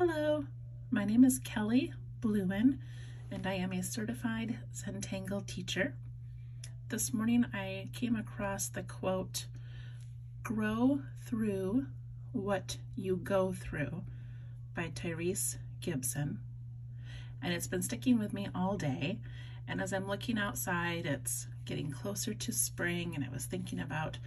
Hello, my name is Kelly Bluen, and I am a certified Tangle teacher. This morning I came across the quote, "Grow through what you go through" by Tyrese Gibson. And it's been sticking with me all day. And as I'm looking outside, it's getting closer to spring, and I was thinking about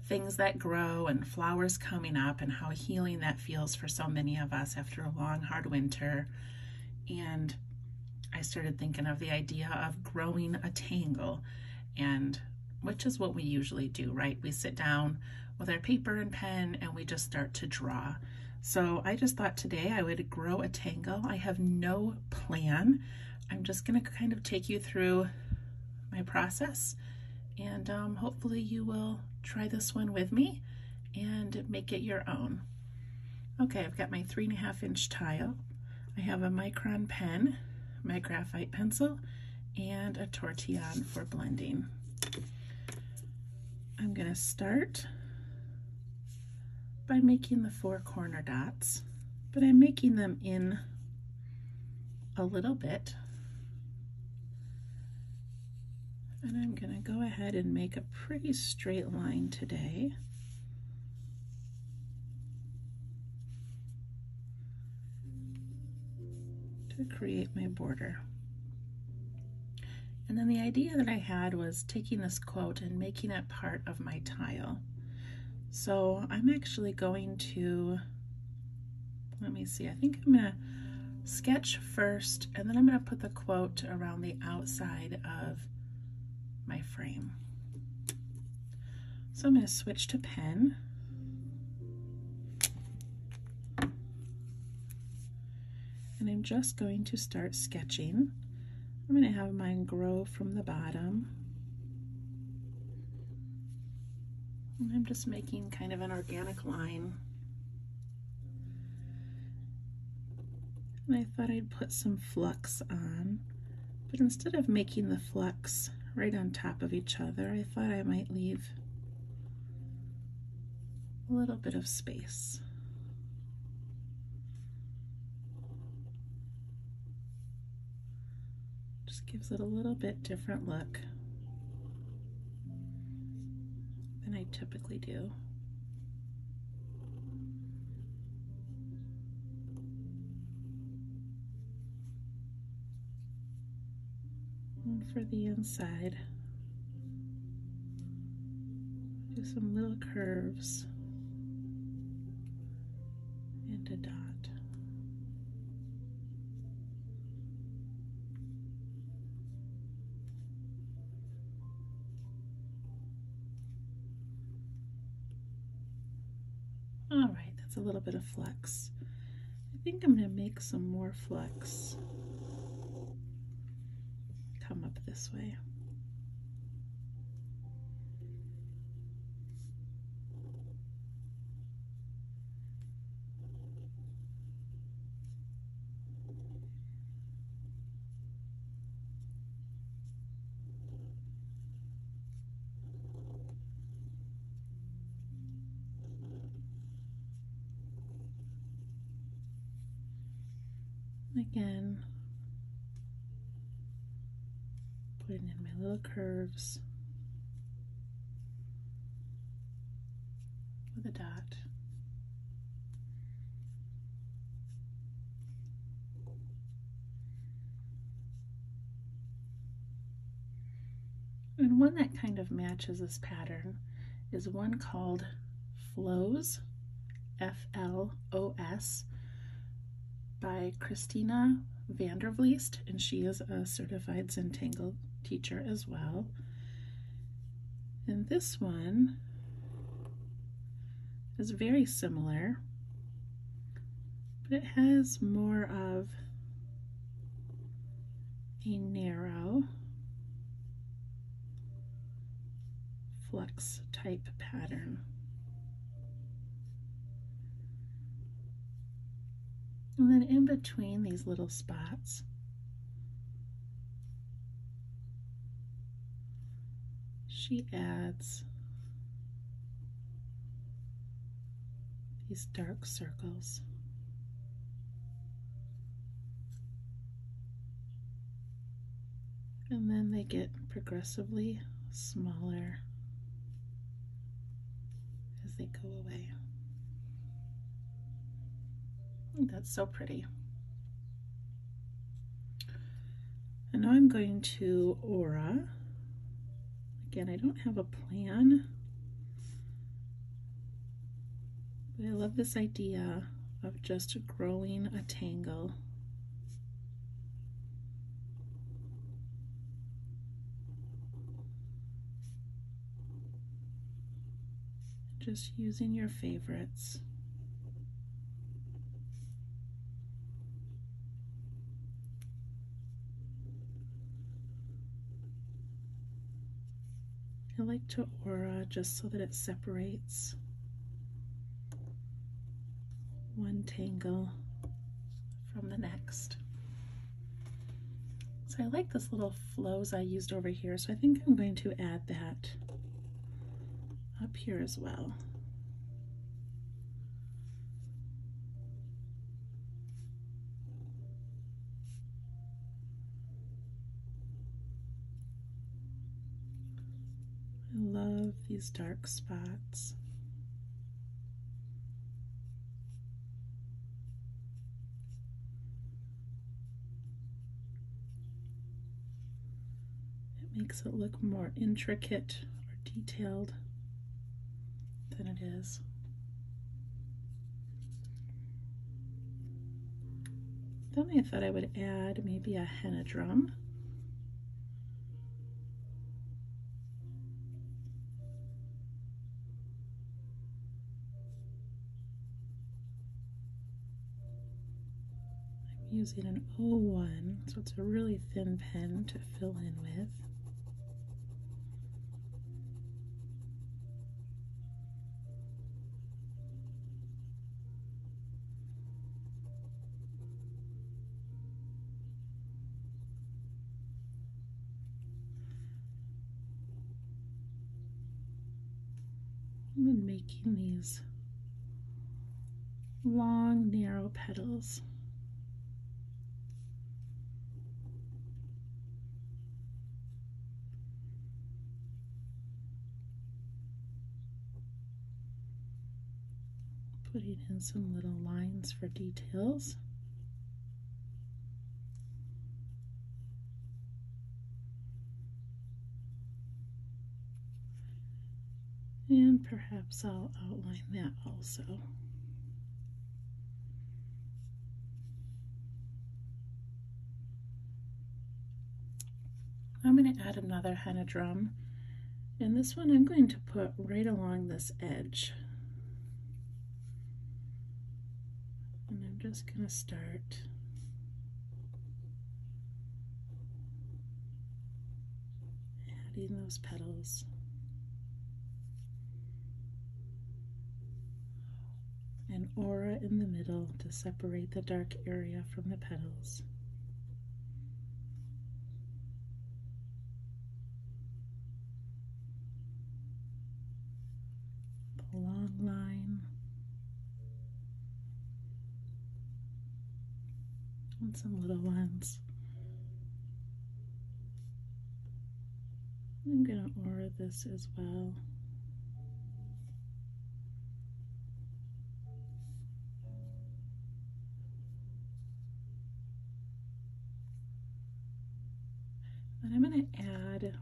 things that grow and flowers coming up and how healing that feels for so many of us after a long, hard winter. And I started thinking of the idea of growing a tangle, and which is what we usually do, right? We sit down with our paper and pen and we just start to draw. So I just thought today I would grow a tangle. I have no plan. I'm just going to kind of take you through my process, and hopefully you will try this one with me and make it your own. Okay, I've got my 3.5-inch tile. I have a micron pen, my graphite pencil, and a tortillon for blending. I'm going to start by making the 4 corner dots, but I'm making them in a little bit. And I'm going to go ahead and make a pretty straight line today. To create my border. And then the idea that I had was taking this quote and making it part of my tile. So I'm actually going to, let me see, I think I'm going to sketch first, and then I'm going to put the quote around the outside of my frame. So I'm going to switch to pen. And I'm just going to start sketching. I'm going to have mine grow from the bottom. And I'm just making kind of an organic line. And I thought I'd put some flux on, but instead of making the flux right on top of each other, I thought I might leave a little bit of space. Just gives it a little bit different look than I typically do. And for the inside, do some little curves and a dot. All right, that's a little bit of flux. I think I'm going to make some more flux come up this way. Again, putting in my little curves with a dot. And one that kind of matches this pattern is one called Flows, F-L-O-S, by Christina Vandervliest, and she is a certified Tangle teacher as well. And this one is very similar, but it has more of a narrow flux type pattern. And then in between these little spots, she adds these dark circles. And then they get progressively smaller as they go away. That's so pretty. And now I'm going to aura. Again, I don't have a plan, but I love this idea of just growing a tangle. Just using your favorites. I like to aura just so that it separates one tangle from the next. So I like this little flows I used over here, so I think I'm going to add that up here as well. I love these dark spots. It makes it look more intricate or detailed than it is. Then I thought I would add maybe a henna drum. I'm using an 01, so it's a really thin pen to fill in with. And then making these long, narrow petals. Putting in some little lines for details. And perhaps I'll outline that also. I'm going to add another henna drum, and this one I'm going to put right along this edge. And I'm just going to start adding those petals. And aura in the middle to separate the dark area from the petals. The long line. And some little ones. I'm going to aura this as well. And I'm going to add,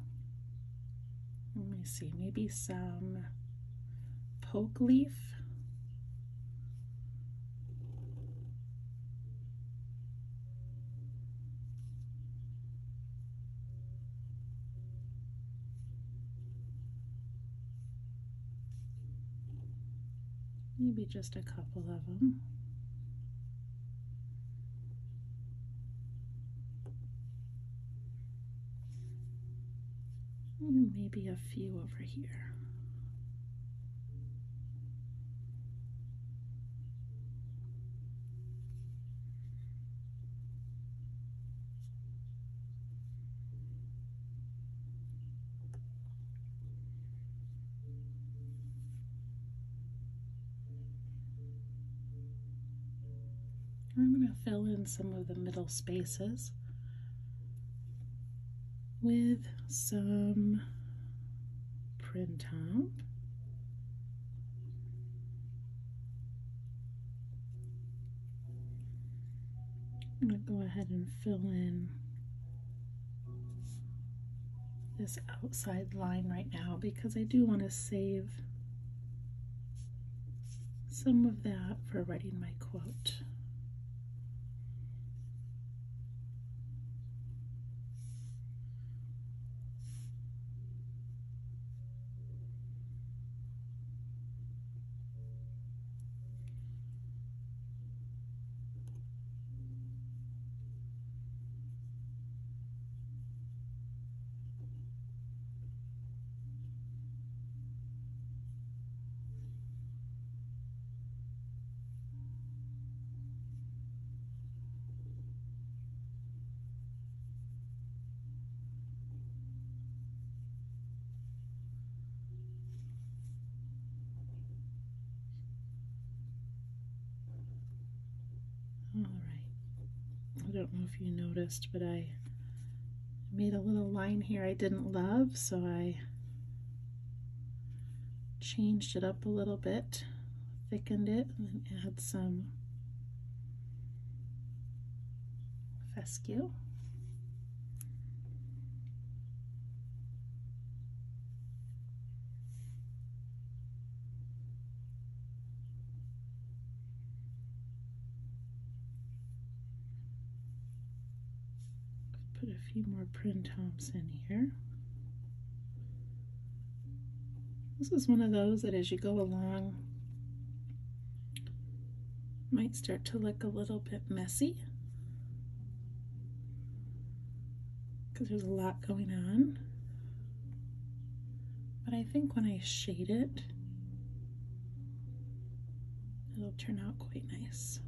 let me see, maybe some poke leaf. Maybe just a couple of them. And maybe a few over here. I'm going to fill in some of the middle spaces with some printemps. I'm going to go ahead and fill in this outside line right now because I do want to save some of that for writing my quote. All right, I don't know if you noticed, but I made a little line here I didn't love, so I changed it up a little bit, thickened it, and then add some fescue. Put a few more printemps in here. This is one of those that as you go along might start to look a little bit messy because there's a lot going on. But I think when I shade it, it'll turn out quite nice.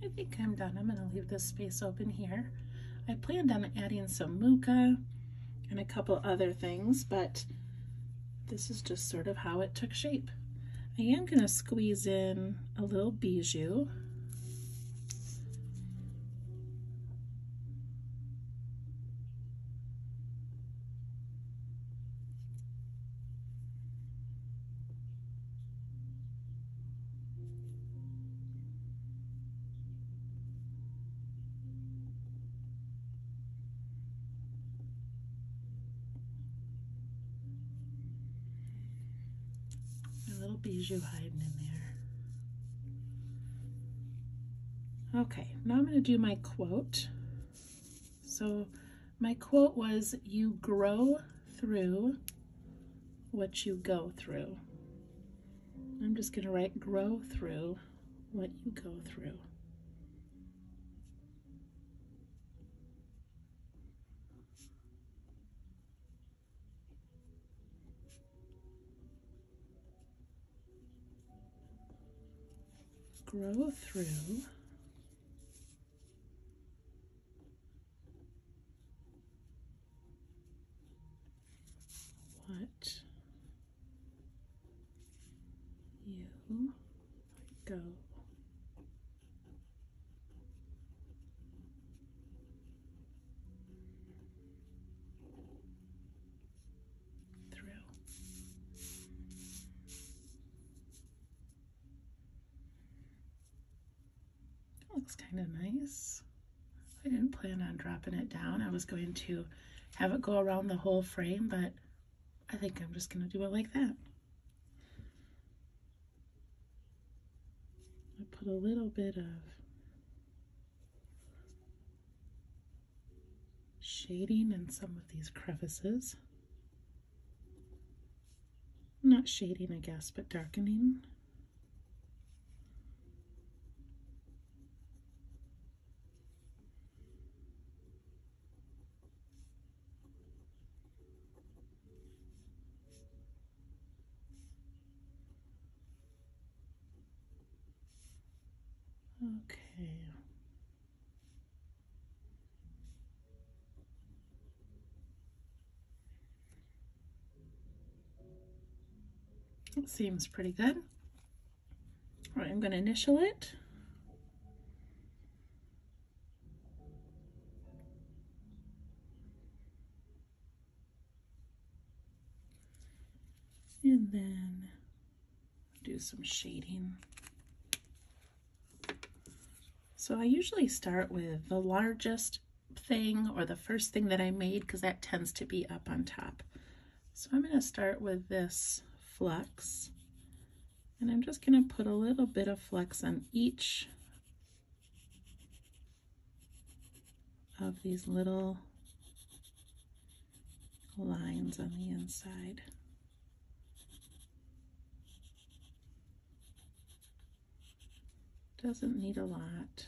I think I'm done. I'm going to leave this space open here. I planned on adding some muka and a couple other things, but this is just sort of how it took shape. I am going to squeeze in a little bijou. Bijou hiding in there. Okay, now I'm going to do my quote. So my quote was, "You grow through what you go through." I'm just going to write "grow through what you go through." Grow through what you go through. That looks kind of nice. I didn't plan on dropping it down. I was going to have it go around the whole frame, but I think I'm just going to do it like that. I put a little bit of shading in some of these crevices. Not shading, I guess, but darkening. Okay. Seems pretty good. All right, I'm going to initial it. And then do some shading. So I usually start with the largest thing or the first thing that I made because that tends to be up on top. So I'm going to start with this flux, and I'm just going to put a little bit of flux on each of these little lines on the inside. Doesn't need a lot.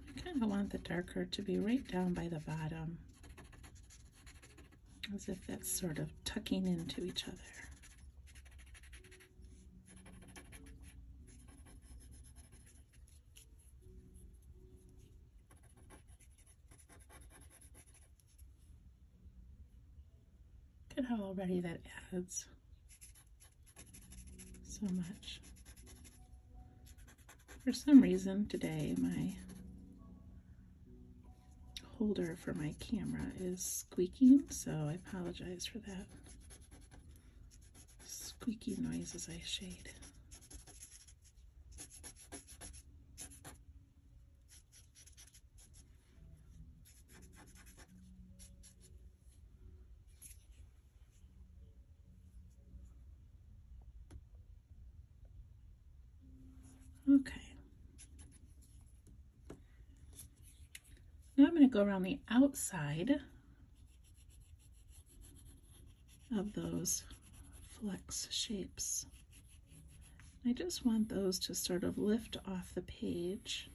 I kind of want the darker to be right down by the bottom, as if that's sort of tucking into each other. Look at how already that adds so much. For some reason today, my holder for my camera is squeaking, so I apologize for that. Squeaky noise as I shade. Okay. Now I'm going to go around the outside of those flex shapes. I just want those to sort of lift off the page.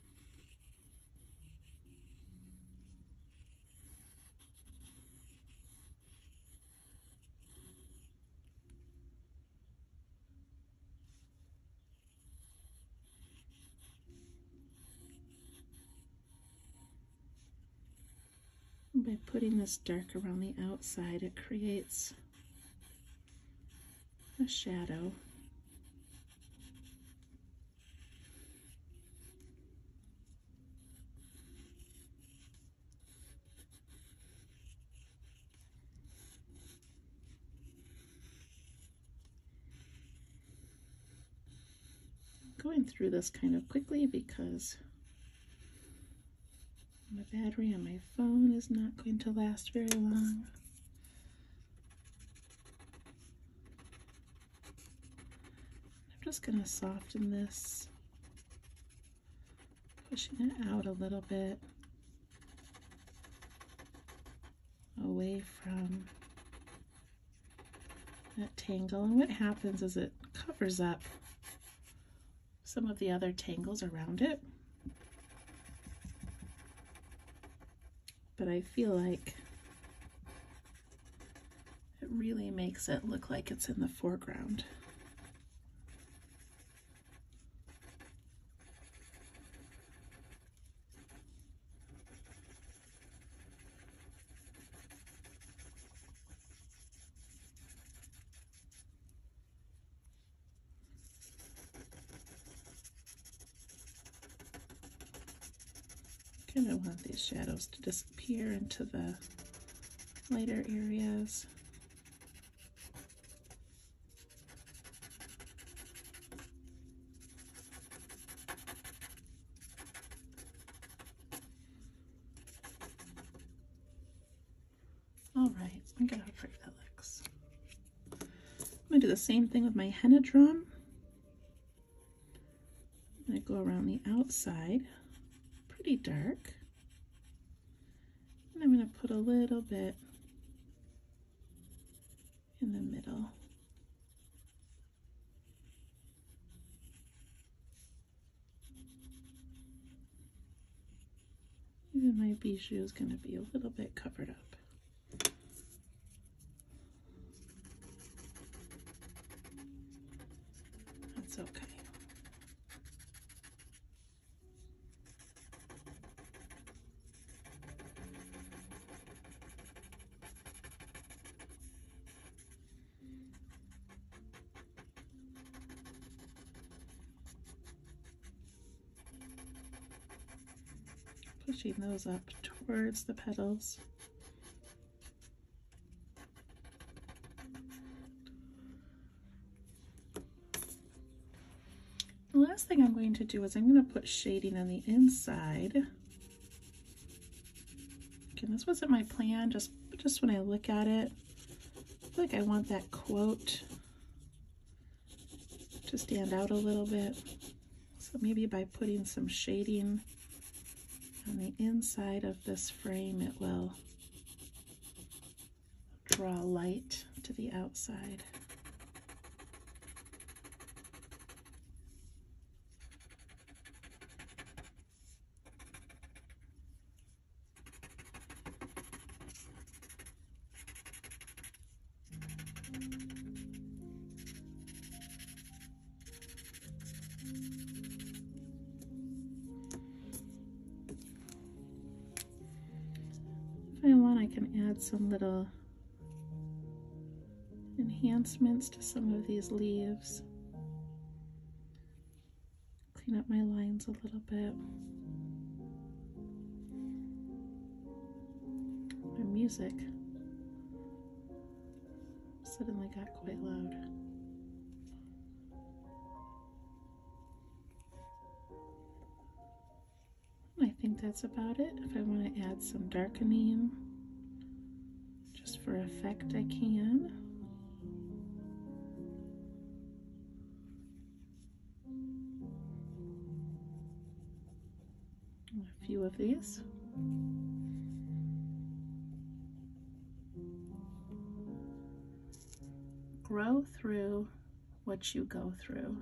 By putting this dark around the outside, it creates a shadow. I'm going through this kind of quickly because my battery on my phone is not going to last very long. I'm just going to soften this, pushing it out a little bit away from that tangle. And what happens is it covers up some of the other tangles around it. But I feel like it really makes it look like it's in the foreground. Kind of want these shadows to disappear into the lighter areas. All right, look at how pretty that looks. I'm going to do the same thing with my henna drum. I'm going to go around the outside, pretty dark. And I'm going to put a little bit in the middle. Even my bijou is going to be a little bit covered up. That's okay. pushing those up towards the petals. The last thing I'm going to do is I'm going to put shading on the inside. Okay, this wasn't my plan, just when I look at it, I feel like I want that quote to stand out a little bit. So maybe by putting some shading on the inside of this frame, it will draw light to the outside. If I want, I can add some little enhancements to some of these leaves. Clean up my lines a little bit. My music suddenly got quite loud. I think that's about it. If I want to add some darkening, just for effect, I can. A few of these. Grow through what you go through.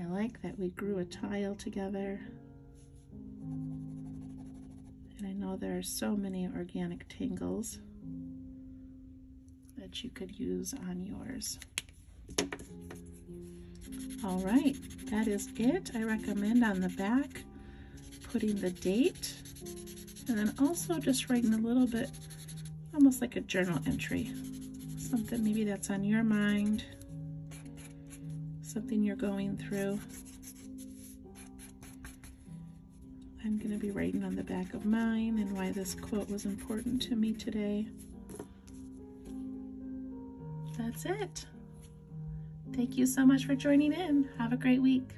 I like that we grew a tile together. And I know there are so many organic tangles that you could use on yours. All right, that is it. I recommend on the back putting the date, and then also just writing a little bit, almost like a journal entry. Something maybe that's on your mind, something you're going through. I'm going to be writing on the back of mine and why this quote was important to me today. That's it. Thank you so much for joining in. Have a great week.